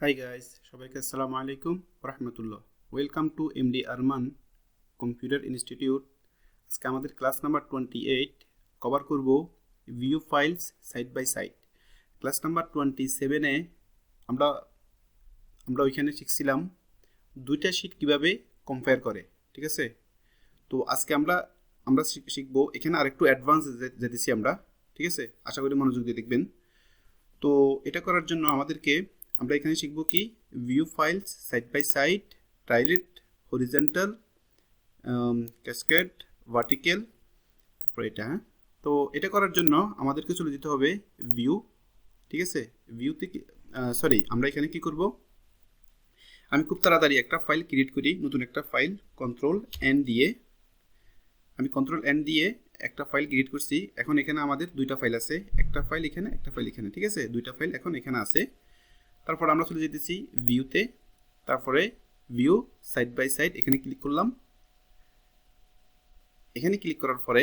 Hi guys, সবাইকে আসসালামু আলাইকুম রাহমাতুল্লাহ। Welcome to MD Arman computer institute. আজকে আমাদের ক্লাস নাম্বার 28 কভার করব view files side by side. Class number 27-এ আমরা ওইখানে শিখছিলাম দুইটা শীট কিভাবে কম্পেয়ার করে, ঠিক আছে? তো আজকে আমরা শিখবো এখানে আরেকটু অ্যাডভান্স যেতেছি আমরা, ঠিক আছে? আশা করি মনোযোগ দিয়ে দেখবেন। তো এটা করার জন্য আমরা এখানে শিখব কি view files side by side, ট্রাইলেট, হরিজন্টাল, ক্যাসকেড, ভার্টিক্যাল, তারপর এটা। তো এটা করার জন্য আমাদেরকে চলে যেতে হবে ভিউ, ঠিক আছে? ভিউতে আমরা এখানে কি করব, আমি খুব তাড়াতাড়ি একটা ফাইল ক্রিয়েট করি, নতুন একটা ফাইল কন্ট্রোল এন দিয়ে একটা ফাইল ক্রিয়েট করছি। এখন এখানে আমাদের দুইটা ফাইল আছে, একটা ফাইল এখানে, একটা ফাইল এখানে, ঠিক আছে? দুইটা ফাইল এখন এখানে আছে। তারপর আমরা চলে যেতেছি ভিউতে, তারপরে ভিউ সাইড বাই সাইড এখানে ক্লিক করলাম। এখানে ক্লিক করার পরে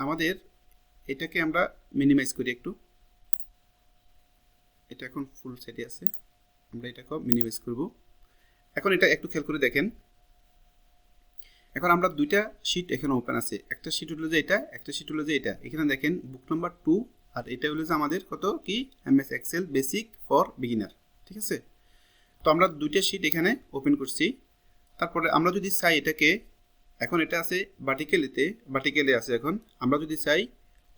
আমাদের এটাকে আমরা মিনিমাইজ করি একটু। এটা এখন ফুল সাইডে আছে, আমরা এটাকে মিনিমাইজ করব। এখন এটা একটু খেয়াল করে দেখেন, এখন আমরা দুইটা শীট এখানে ওপেন আছে, একটা শীট হলো যে এটা, একটা শীট হলো যে এটা। এখানে দেখেন বুক নাম্বার 2, আর এটা হলো যে আমাদের কত কি MS Excel basic for beginner, ঠিক আছে? তো আমরা দুইটা শীট এখানে ওপেন করছি। তারপরে আমরা যদি চাই এটাকে, এখন এটা আছে ভার্টিক্যালে আছে। এখন আমরা যদি চাই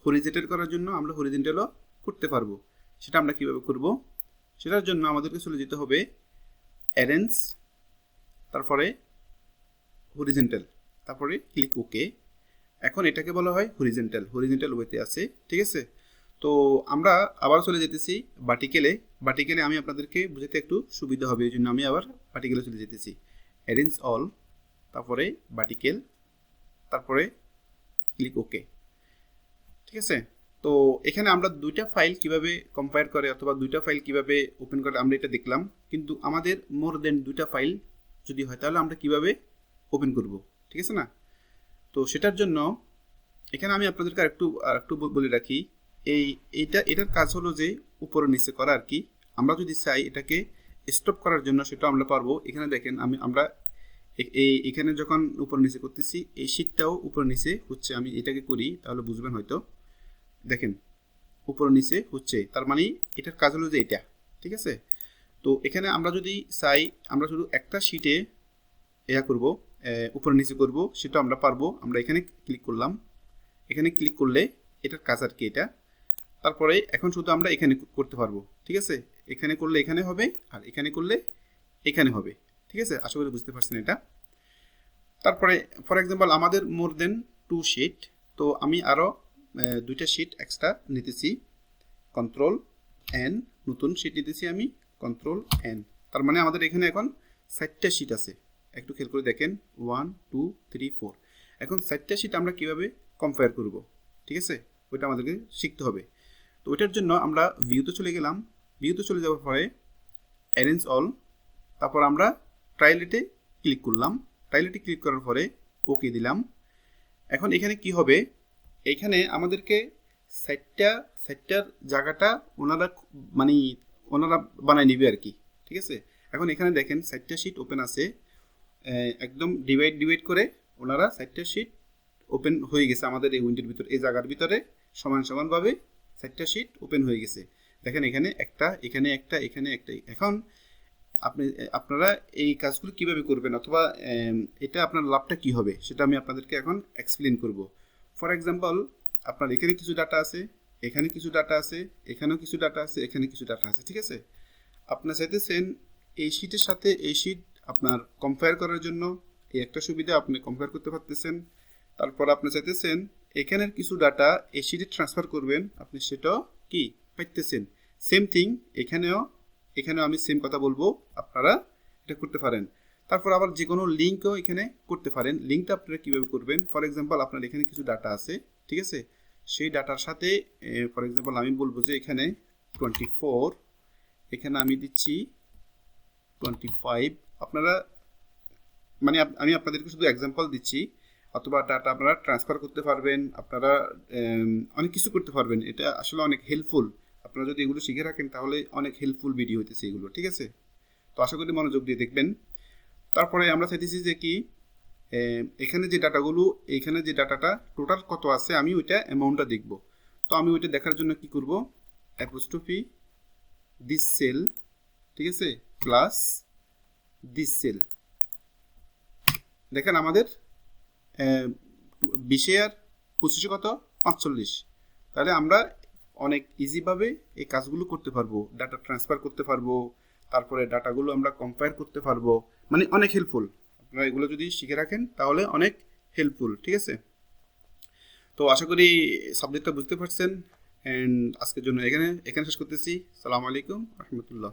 হরিজন্টাল করার জন্য আমরা হরিজন্টালও করতে পারবো। সেটা আমরা কিভাবে করব, সেটার জন্য আমাদেরকে চলে যেতে হবে অ্যারেঞ্জ, তারপরে হরিজন্টাল, তারপরে ক্লিক ওকে। এখন এটাকে বলা হয় হরিজন্টাল ওয়েতে আছে, ঠিক আছে? তো আমরা আবার চলে যেতেছি ভার্টিক্যালে আমি আপনাদেরকে বুঝাতে একটু সুবিধা হবে, এই জন্য আমি আবার ভার্টিক্যালে চলে যেতেছি। অ্যারেঞ্জ অল, তারপরে ভার্টিক্যাল, তারপরে ক্লিক ওকে, ঠিক আছে? তো এখানে আমরা দুইটা ফাইল কিভাবে কম্পেয়ার করে অথবা দুইটা ফাইল কিভাবে ওপেন করে আমরা এটা দেখলাম, কিন্তু আমাদের মোর দেন দুইটা ফাইল যদি হয় তাহলে আমরা কিভাবে ওপেন করব, ঠিক আছে না? তো সেটার জন্য এখানে আমি আপনাদেরকে আরেকটু বলে রাখি, এটার কাজ হলো যে উপরে নিচে করা আর কি। আমরা যদি চাই এটাকে স্টপ করার জন্য সেটা আমরা পারবো। এখানে দেখেন আমরা এখানে যখন উপর নিচে করতেছি এই শীটটাও উপর নিচে হচ্ছে, আমি এটাকে করি তাহলে বুঝবেন হয়তো। দেখেন উপর নিচে হচ্ছে, তার মানে এটার কাজ হলো যে এটা, ঠিক আছে? তো এখানে আমরা যদি চাই আমরা শুধু একটা শীটে করব, উপর নিচে করব, সেটা আমরা পারবো। আমরা এখানে ক্লিক করলাম, এখানে ক্লিক করলে এটার কাজ আর কি এটা। তারপরে এখন শুধু আমরা এখানে করতে পারবো, ঠিক আছে? এখানে করলে এখানে হবে, আর এখানে করলে এখানে হবে, ঠিক আছে? আশা করি বুঝতে পারছেন এটা। তারপরে ফর এক্সাম্পল আমাদের মোর দেন 2 শিট, তো আমি আরও দুইটা শিট এক্সট্রা নিতেছি, কন্ট্রোল এন, নতুন শিট নিতেছি আমি, কন্ট্রোল এন। তার মানে আমাদের এখানে এখন 4টা শিট আছে। একটু খেয়াল করে দেখেন 1 2 3 4। এখন 4টা শিট আমরা কিভাবে কম্পেয়ার করব, ঠিক আছে? ওইটা আমাদেরকে শিখতে হবে। তো ওইটার জন্য আমরা ভিউতে চলে গেলাম, ভিউতে চলে যাওয়ার পরে অ্যারেঞ্জ অল, তারপর আমরা ট্রাইলেটে ক্লিক করলাম, ট্রাইলেটে ক্লিক করার পরে ওকে দিলাম। এখন এখানে কি হবে, এইখানে আমাদেরকে সাইটটার জায়গাটা ওনারা বানায় নিবে আর কি, ঠিক আছে? এখন এখানে দেখেন 4টা শিট ওপেন আছে, একদম ডিভাইড করে ওনারা 4টা শিট ওপেন হয়ে গেছে আমাদের এই উইন্ডোর ভিতরে, এই জায়গার ভিতরে সমানভাবে 4টা শিট ওপেন হয়ে গেছে। দেখেন এখানে একটা, এখানে একটা, এখানে একটা। এখন আপনারা এই কাজগুলো কিভাবে করবেন অথবা এটা আপনার লাভটা কি হবে সেটা আমি আপনাদেরকে এখন এক্সপ্লেন করব। ফর এক্সাম্পল আপনার এখানে কিছু ডাটা আছে, এখানে কিছু ডাটা আছে, এখানেও কিছু ডাটা আছে, এখানে কিছু ডাটা আছে, ঠিক আছে? আপনার চাইতেছেন এই শীটের সাথে এই শীট আপনার কম্পেয়ার করার জন্য, এই একটা সুবিধা আপনি কম্পেয়ার করতে পারতেছেন। তারপর আপনি চাইতেছেন এখানের কিছু ডাটা এই শীটে ট্রান্সফার করবেন, আপনি সেটাও কি পাইতেছেন। সেম থিং এখানেও আমি সেম কথা বলবো, আপনারা এটা করতে পারেন। তারপর আবার যে কোনো লিঙ্কও এখানে করতে পারেন। লিঙ্কটা আপনারা কীভাবে করবেন, ফর এক্সাম্পল আপনার এখানে কিছু ডাটা আছে, ঠিক আছে? সেই ডাটার সাথে ফর এক্সাম্পল আমি বলবো যে এখানে 24, এখানে আমি দিচ্ছি 25। আপনারা মানে আমি আপনাদেরকে শুধু এক্সাম্পল দিচ্ছি, অথবা ডাটা আপনারা ট্রান্সফার করতে পারবেন, আপনারা অনেক কিছু করতে পারবেন। এটা আসলে অনেক হেল্পফুল আপনারা যদি এগুলো শিখে রাখেন তাহলে অনেক হেল্পফুল ভিডিও হইতেছে এগুলো, ঠিক আছে? তো আশা করি মনোযোগ দিয়ে দেখবেন। তারপরে আমরা চাইতেছি যে কি এখানে যে ডাটাগুলো, এইখানে যে ডাটাটা টোটাল কত আছে আমি ওইটা অ্যামাউন্টটা দেখব। তো আমি ওইটা দেখার জন্য কি করব, অ্যাপোস্ট্রফি দিস সেল, ঠিক আছে, প্লাস দিস সেল। দেখেন আমাদের 20 আর 25 কত, 45। তাহলে আমরা অনেক ইজিভাবে এই কাজগুলো করতে পারবো, ডাটা ট্রান্সফার করতে পারবো, তারপরে ডাটাগুলো আমরা কম্পেয়ার করতে পারবো, মানে অনেক হেল্পফুল। আপনারা এগুলো যদি শিখে রাখেন তাহলে অনেক হেল্পফুল, ঠিক আছে? তো আশা করি সাবজেক্টটা বুঝতে পারছেন। অ্যান্ড আজকের জন্য এখানে শেষ করতেছি। সালামু আলাইকুম রহমতুল্লাহ।